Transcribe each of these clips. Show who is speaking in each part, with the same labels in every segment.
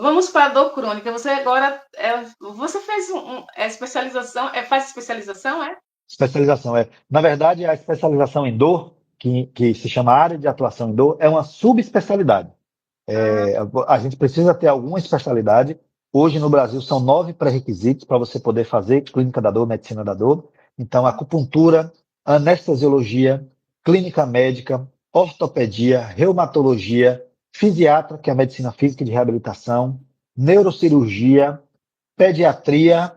Speaker 1: vamos para a dor crônica. Você agora, você fez especialização, faz especialização, é?
Speaker 2: Especialização é, na verdade, a especialização em dor, que se chama área de atuação em dor, é uma subespecialidade.
Speaker 1: Ah,
Speaker 2: A gente precisa ter alguma especialidade. Hoje no Brasil são 9 pré-requisitos para você poder fazer clínica da dor, medicina da dor. Então, acupuntura, anestesiologia, clínica médica, ortopedia, reumatologia, fisiatra, que é a medicina física e de reabilitação, neurocirurgia, pediatria,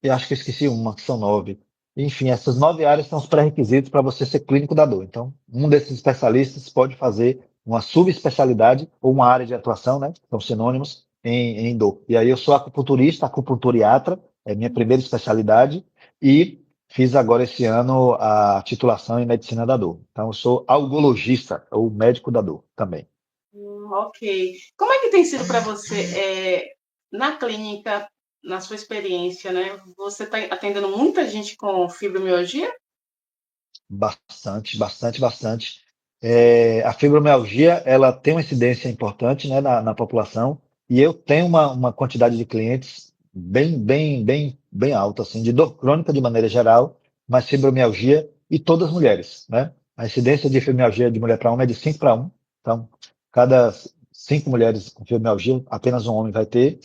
Speaker 2: e acho que eu esqueci uma, que são 9. Enfim, essas 9 áreas são os pré-requisitos para você ser clínico da dor. Então, um desses especialistas pode fazer uma subespecialidade ou uma área de atuação, né? São sinônimos em dor. E aí eu sou acupunturista, acupunturiatra, é minha primeira especialidade, e fiz agora esse ano a titulação em medicina da dor. Então, eu sou algologista, ou médico da dor também.
Speaker 1: ok. Como é que tem sido para você na clínica, na sua experiência, né? Você está atendendo muita gente com fibromialgia?
Speaker 2: Bastante, bastante, bastante. A fibromialgia, ela tem uma incidência importante, né, na população, e eu tenho uma quantidade de clientes bem alta, assim, de dor crônica de maneira geral, mas fibromialgia e todas mulheres, né? A incidência de fibromialgia de mulher para homem é de 5 para 1, então, cada 5 mulheres com fibromialgia, apenas um homem vai ter.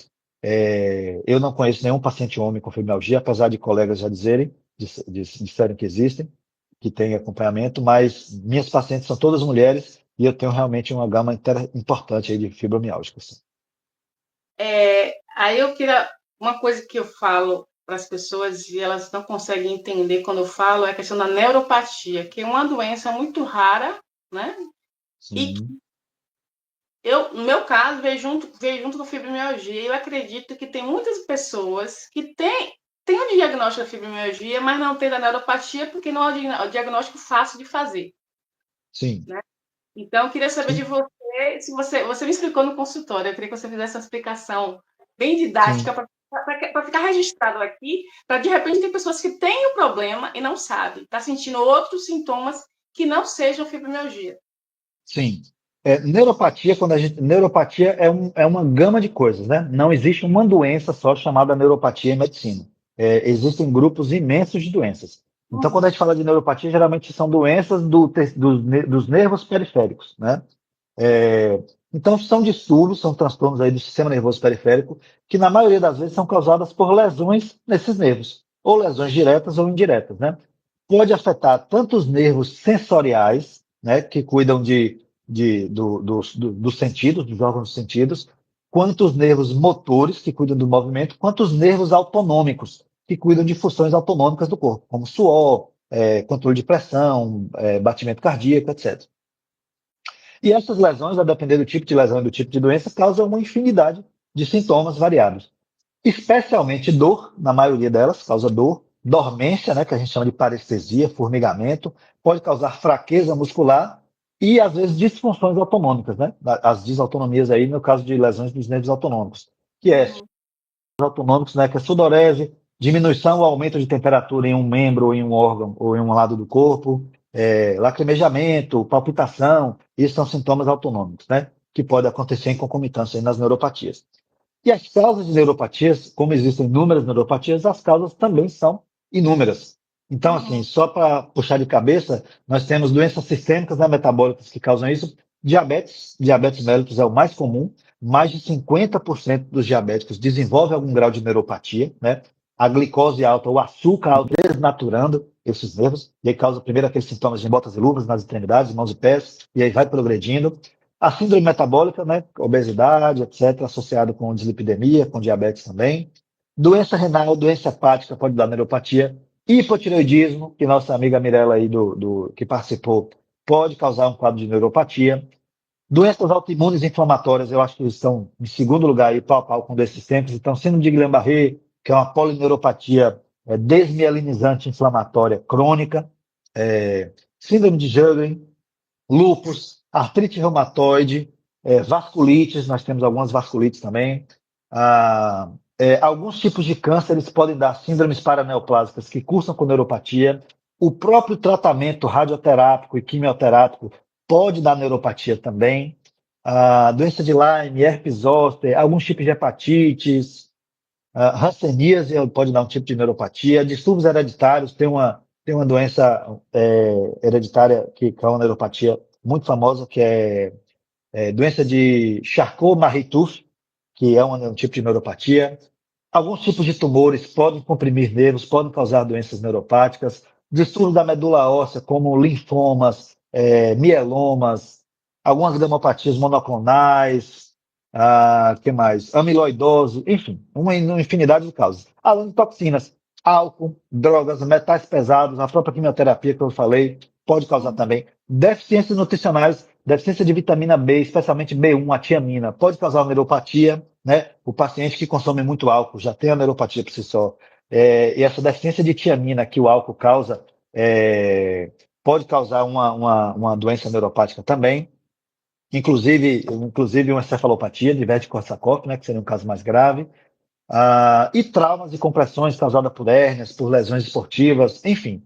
Speaker 2: Eu não conheço nenhum paciente homem com fibromialgia, apesar de colegas já disserem que existem, que tem acompanhamento, mas minhas pacientes são todas mulheres e eu tenho realmente uma gama importante aí de fibromialgicas.
Speaker 1: Aí eu queria. Uma coisa que eu falo para as pessoas e elas não conseguem entender quando eu falo é a questão da neuropatia, que é uma doença muito rara, né? E
Speaker 2: Sim,
Speaker 1: eu, no meu caso, veio junto com fibromialgia. Eu acredito que tem muitas pessoas que têm o diagnóstico da fibromialgia, mas não tem da neuropatia porque não é o diagnóstico fácil de fazer.
Speaker 2: sim,
Speaker 1: Então, eu queria saber de
Speaker 2: sim,
Speaker 1: você, se você me explicou no consultório, eu queria que você fizesse uma explicação bem didática
Speaker 2: sim,
Speaker 1: para ficar registrado aqui, para de repente ter pessoas que têm o problema e não sabem, está sentindo outros sintomas que não sejam fibromialgia.
Speaker 2: sim. Neuropatia, neuropatia é uma gama de coisas, né? Não existe uma doença só chamada neuropatia em medicina. Existem grupos imensos de doenças. Então, quando a gente fala de neuropatia, geralmente são doenças dos nervos periféricos, né? É, então, são distúrbios, são transtornos aí do sistema nervoso periférico, que na maioria das vezes são causadas por lesões nesses nervos, ou lesões diretas ou indiretas, né? Pode afetar tanto os nervos sensoriais, né, que cuidam dos sentidos, dos órgãos dos sentidos, quanto os nervos motores, que cuidam do movimento, quanto os nervos autonômicos, que cuidam de funções autonômicas do corpo, como suor, controle de pressão, batimento cardíaco, etc. E essas lesões, a depender do tipo de lesão e do tipo de doença, causam uma infinidade de sintomas variados. Especialmente dor, na maioria delas, causa dor, dormência, né, que a gente chama de parestesia, formigamento, pode causar fraqueza muscular e, às vezes, disfunções autonômicas, né? As desautonomias aí, no caso de lesões dos nervos autonômicos, que é
Speaker 1: Uhum.
Speaker 2: autonômicos, né, que é sudorese, diminuição ou aumento de temperatura em um membro ou em um órgão ou em um lado do corpo, lacrimejamento, palpitação, isso são sintomas autonômicos, né, que pode acontecer em concomitância nas neuropatias. E as causas de neuropatias, como existem inúmeras neuropatias, as causas também são inúmeras. Então, assim,
Speaker 1: Uhum.
Speaker 2: só para puxar de cabeça, nós temos doenças sistêmicas, né, metabólicas que causam isso. Diabetes mellitus é o mais comum. Mais de 50% dos diabéticos desenvolvem algum grau de neuropatia, né? A glicose alta, o açúcar alto, desnaturando esses nervos, e aí causa primeiro aqueles sintomas de botas e luvas nas extremidades, mãos e pés, e aí vai progredindo. A síndrome metabólica, né, obesidade, etc., associado com dislipidemia, com diabetes também. Doença renal, doença hepática pode dar neuropatia. Hipotireoidismo, que nossa amiga Mirella aí que participou, pode causar um quadro de neuropatia. Doenças autoimunes inflamatórias, eu acho que estão em segundo lugar aí, pau a pau com desses tempos. Então, síndrome de Guillain-Barré, que é uma polineuropatia desmielinizante inflamatória crônica. Síndrome de Sjögren, lúpus, artrite reumatoide, vasculites, nós temos algumas vasculites também. Alguns tipos de câncer eles podem dar síndromes paraneoplásicas que cursam com neuropatia. O próprio tratamento radioterápico e quimioterápico pode dar neuropatia também. a doença de Lyme, herpes zoster, alguns tipos de hepatites, hanseníase pode dar um tipo de neuropatia, distúrbios hereditários, tem uma doença hereditária que causa neuropatia muito famosa, que é doença de Charcot-Marie-Tooth, que é um tipo de neuropatia. Alguns tipos de tumores podem comprimir nervos, podem causar doenças neuropáticas. Distúrbios da medula óssea, como linfomas, mielomas, algumas gamopatias monoclonais, que mais? Amiloidose, enfim, uma infinidade de causas. Além de toxinas, álcool, drogas, metais pesados, a própria quimioterapia que eu falei, pode causar também. Deficiências nutricionais, deficiência de vitamina B, especialmente B1, a tiamina, pode causar neuropatia, né? O paciente que consome muito álcool já tem a neuropatia por si só. E essa deficiência de tiamina que o álcool causa pode causar uma doença neuropática também, inclusive uma encefalopatia de Verde-Korsakoff, né? Que seria um caso mais grave. E traumas e compressões causadas por hérnias, por lesões esportivas, enfim.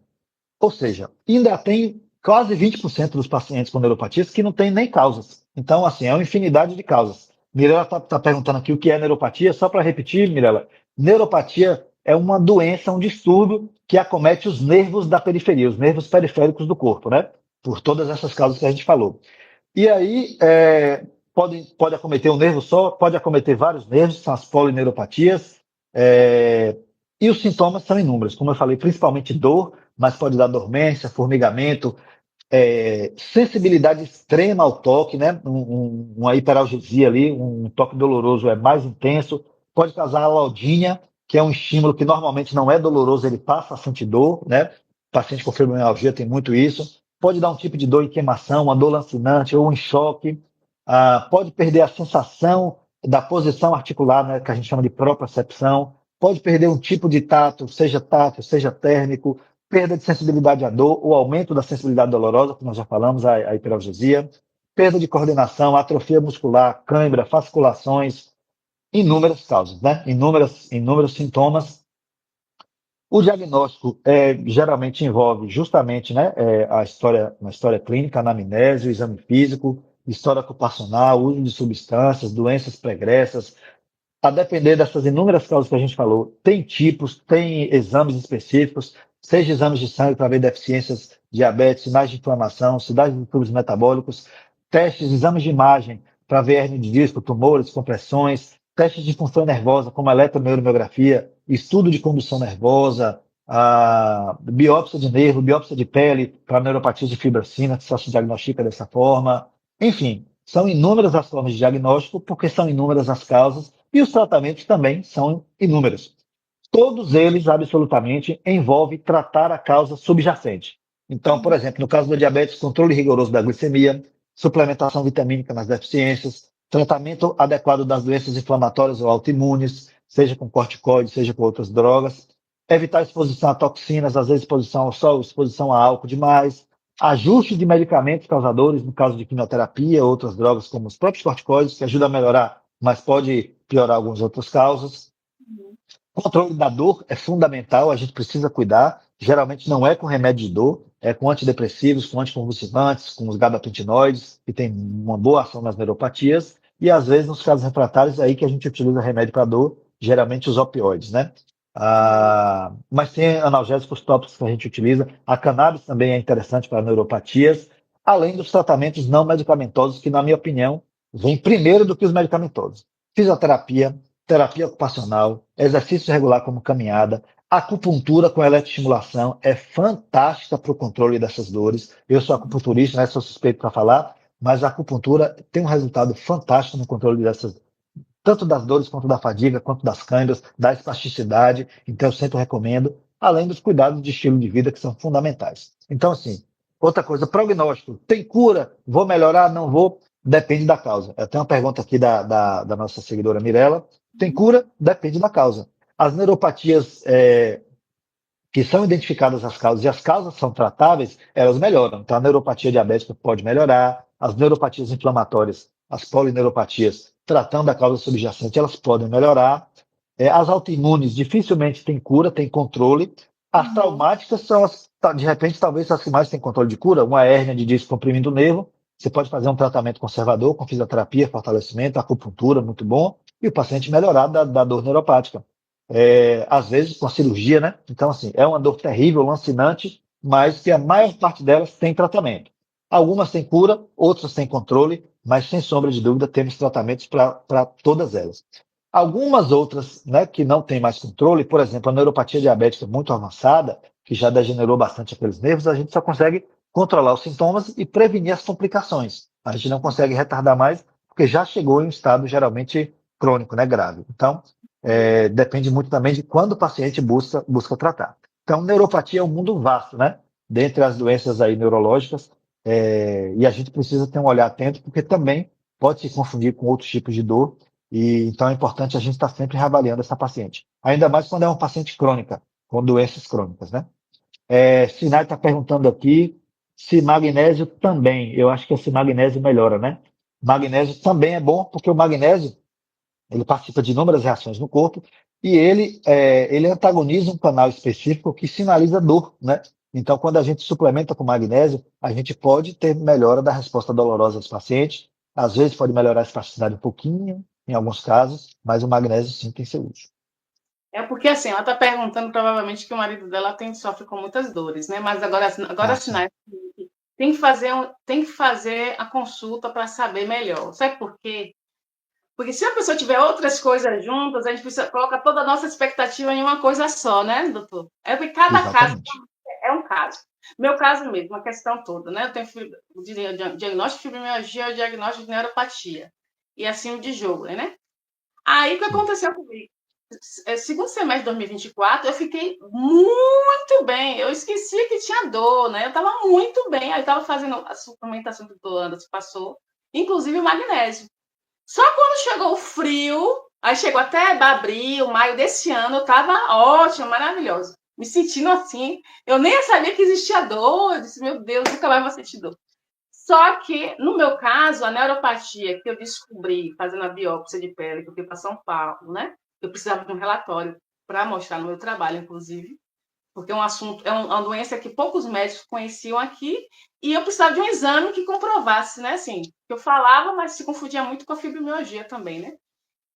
Speaker 2: Ou seja, ainda tem quase 20% dos pacientes com neuropatias que não tem nem causas. Então, assim, é uma infinidade de causas. Mirella está perguntando aqui o que é neuropatia. Só para repetir, Mirella, neuropatia é uma doença, um distúrbio que acomete os nervos da periferia, os nervos periféricos do corpo, né? Por todas essas causas que a gente falou. E aí, pode acometer um nervo só, pode acometer vários nervos, são as polineuropatias. é, e os sintomas são inúmeros, como eu falei, principalmente dor, mas pode dar dormência, formigamento, sensibilidade extrema ao toque, né? Uma hiperalgesia ali, um toque doloroso é mais intenso, pode causar alodínia, que é um estímulo que normalmente não é doloroso, ele passa a sentir dor, né? O paciente com fibromialgia tem muito isso. Pode dar um tipo de dor em queimação, uma dor lancinante ou um choque. Pode perder a sensação da posição articular, né, que a gente chama de propriocepção. Pode perder um tipo de tato, seja térmico, perda de sensibilidade à dor, o aumento da sensibilidade dolorosa, que nós já falamos, a hiperalgesia, perda de coordenação, atrofia muscular, cãibra, fasciculações, inúmeras causas, né? Inúmeros sintomas. O diagnóstico geralmente envolve justamente, né, uma história clínica, anamnese, o exame físico, história ocupacional, uso de substâncias, doenças pregressas, a depender dessas inúmeras causas que a gente falou, tem tipos, tem exames específicos, seja exames de sangue para ver deficiências, diabetes, sinais de inflamação, sinais de distúrbios metabólicos, testes, exames de imagem para ver hernia de disco, tumores, compressões, testes de função nervosa, como eletromiografia, estudo de condução nervosa, biópsia de nervo, biópsia de pele para neuropatia de fibrocina, que só se diagnostica dessa forma. Enfim, são inúmeras as formas de diagnóstico, porque são inúmeras as causas, e os tratamentos também são inúmeros. Todos eles, absolutamente, envolvem tratar a causa subjacente. Então, por exemplo, no caso do diabetes, controle rigoroso da glicemia, suplementação vitamínica nas deficiências, tratamento adequado das doenças inflamatórias ou autoimunes, seja com corticoides, seja com outras drogas, evitar exposição a toxinas, às vezes exposição ao sol, exposição a álcool demais, ajuste de medicamentos causadores, no caso de quimioterapia, outras drogas como os próprios corticoides, que ajudam a melhorar, mas pode piorar algumas outras causas. Controle da dor é fundamental, a gente precisa cuidar. Geralmente não é com remédio de dor, é com antidepressivos, com anticonvulsivantes, com os gabapentinoides, que tem uma boa ação nas neuropatias. E às vezes, nos casos refratários, é aí que a gente utiliza remédio para dor, geralmente os opioides, né? Mas tem analgésicos tópicos que a gente utiliza. A cannabis também é interessante para neuropatias, além dos tratamentos não medicamentosos, que, na minha opinião, vêm primeiro do que os medicamentosos. Fisioterapia, terapia ocupacional, exercício regular como caminhada, acupuntura com eletroestimulação é fantástica para o controle dessas dores. Eu sou acupunturista, né, sou suspeito para falar, mas a acupuntura tem um resultado fantástico no controle dessas, tanto das dores quanto da fadiga, quanto das câimbras, da espasticidade. Então, eu sempre recomendo, além dos cuidados de estilo de vida que são fundamentais. Então, assim, outra coisa, prognóstico, tem cura? Vou melhorar? Não vou? Depende da causa. Eu tenho uma pergunta aqui da nossa seguidora Mirella. Tem cura? Depende da causa. As neuropatias que são identificadas as causas e as causas são tratáveis, elas melhoram. Então, a neuropatia diabética pode melhorar, as neuropatias inflamatórias, as polineuropatias, tratando a causa subjacente, elas podem melhorar. As autoimunes dificilmente têm cura, têm controle. As traumáticas são, de repente, talvez as que mais têm controle de cura, uma hérnia de disco comprimindo o nervo, Você pode fazer um tratamento conservador com fisioterapia, fortalecimento, acupuntura, muito bom, e o paciente melhorar da dor neuropática. Às vezes com a cirurgia, né? Então, assim, é uma dor terrível, lancinante, mas que a maior parte delas tem tratamento. Algumas têm cura, outras têm controle, mas sem sombra de dúvida temos tratamentos para todas elas. Algumas outras, né, que não têm mais controle, por exemplo, a neuropatia diabética muito avançada, que já degenerou bastante aqueles nervos, a gente só consegue controlar os sintomas e prevenir as complicações. A gente não consegue retardar mais, porque já chegou em um estado geralmente crônico, né, grave. Então, depende muito também de quando o paciente busca tratar. Então, neuropatia é um mundo vasto, né? Dentre as doenças aí neurológicas, e a gente precisa ter um olhar atento, porque também pode se confundir com outros tipos de dor, e então é importante a gente estar sempre reavaliando essa paciente. Ainda mais quando é uma paciente crônica, com doenças crônicas, né? Sinai está perguntando aqui se magnésio também. Eu acho que esse magnésio melhora, né? Magnésio também é bom, porque o magnésio ele participa de inúmeras reações no corpo e ele antagoniza um canal específico que sinaliza dor, né? Então, quando a gente suplementa com magnésio, a gente pode ter melhora da resposta dolorosa dos pacientes. Às vezes pode melhorar a espasticidade um pouquinho, em alguns casos, mas o magnésio sim tem seu uso.
Speaker 1: É porque assim, ela está perguntando provavelmente que o marido dela sofre com muitas dores, né? Mas agora
Speaker 2: Ah,
Speaker 1: a
Speaker 2: sim.
Speaker 1: Sinai tem que fazer a consulta para saber melhor. Sabe por quê? Porque se a pessoa tiver outras coisas juntas, a gente precisa colocar toda a nossa expectativa em uma coisa só, né, doutor? É porque cada caso
Speaker 2: Exatamente.
Speaker 1: é um caso. Meu caso mesmo, a questão toda, né? Eu tenho o diagnóstico de fibromialgia, o diagnóstico de neuropatia. E assim o de jogo, né? Aí o que
Speaker 2: Sim.
Speaker 1: aconteceu comigo? Segundo semestre de 2024, eu fiquei muito bem. Eu esqueci que tinha dor, né? Eu estava muito bem. Aí eu estava fazendo a suplementação que o doutor Anderson passou, inclusive o magnésio. Só quando chegou o frio, aí chegou até abril, maio desse ano, eu estava ótima, maravilhosa. Me sentindo assim, eu nem sabia que existia dor. Eu disse, meu Deus, nunca mais vou sentir dor. Só que, no meu caso, a neuropatia que eu descobri fazendo a biópsia de pele, que eu fui para São Paulo, né? Eu precisava de um relatório para mostrar no meu trabalho, inclusive, porque é um assunto, é uma doença que poucos médicos conheciam aqui, e eu precisava de um exame que comprovasse, né? Assim, eu falava, mas se confundia muito com a fibromialgia também, né?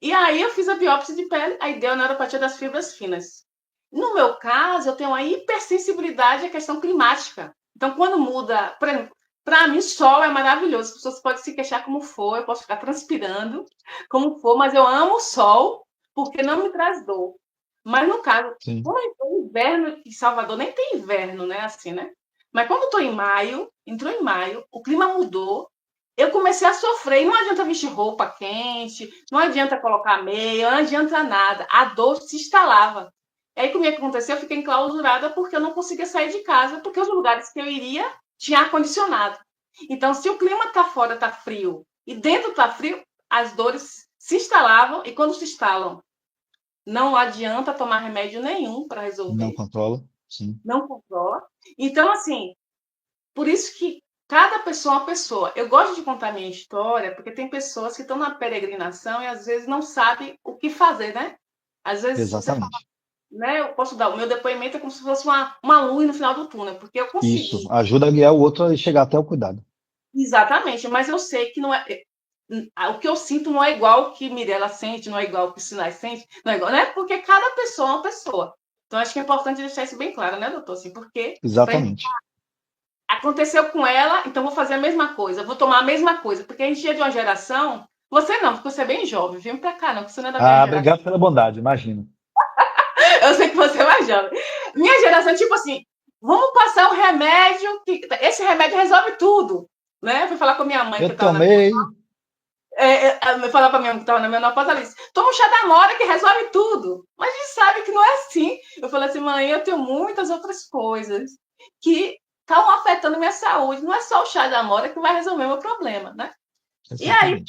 Speaker 1: E aí eu fiz a biópsia de pele, aí deu a neuropatia das fibras finas. No meu caso, eu tenho uma hipersensibilidade à questão climática. Então, quando muda, por exemplo, para mim, sol é maravilhoso. As pessoas podem se queixar como for, eu posso ficar transpirando como for, mas eu amo o sol porque não me traz dor. Mas no caso,
Speaker 2: Sim.
Speaker 1: como entrou inverno em Salvador, nem tem inverno, né? Assim, né? Mas quando estou em maio, entrou em maio, o clima mudou, eu comecei a sofrer. E não adianta vestir roupa quente, não adianta colocar meia, não adianta nada. A dor se instalava. E aí, como é que aconteceu? Eu fiquei enclausurada porque eu não conseguia sair de casa, porque os lugares que eu iria tinha ar-condicionado. Então, se o clima está fora, está frio, e dentro está frio, as dores se instalavam, e quando se instalam, não adianta tomar remédio nenhum para
Speaker 2: Não
Speaker 1: resolver,
Speaker 2: controla? Sim.
Speaker 1: não controla. Então, assim, por isso que cada pessoa é uma pessoa. Eu gosto de contar minha história, porque tem pessoas que estão na peregrinação e às vezes não sabem o que fazer, né? Às vezes você fala,
Speaker 2: Exatamente.
Speaker 1: né? Eu posso dar o meu depoimento é como se fosse uma luz no final do túnel, porque eu
Speaker 2: Isso.
Speaker 1: consegui.
Speaker 2: Ajuda a guiar o outro a chegar até o cuidado.
Speaker 1: Exatamente, mas eu sei que não é. O que eu sinto não é igual o que Mirella sente, não é igual o que o Sinai sente, não é igual, né? Porque cada pessoa é uma pessoa. Então, acho que é importante deixar isso bem claro, né, doutor? Assim, porque
Speaker 2: Exatamente.
Speaker 1: aconteceu com ela, então vou fazer a mesma coisa, vou tomar a mesma coisa, porque a gente é de uma geração. Você não, porque você é bem jovem, vem pra cá, não, porque você não é da minha
Speaker 2: Ah,
Speaker 1: geração.
Speaker 2: obrigado pela bondade, imagino.
Speaker 1: Eu sei que você é mais jovem. Minha geração, tipo assim, vamos passar o remédio, que esse remédio resolve tudo. Né? Eu fui falar com a minha mãe que
Speaker 2: Eu
Speaker 1: estava na
Speaker 2: tomei.
Speaker 1: eu falava para minha mãe que estava na menopausa, ela disse, toma um chá da mora que resolve tudo. Mas a gente sabe que não é assim. Eu falei assim, mãe, eu tenho muitas outras coisas que estão afetando minha saúde. Não é só o chá da mora que vai resolver o meu problema, né? E aí,
Speaker 2: Exatamente.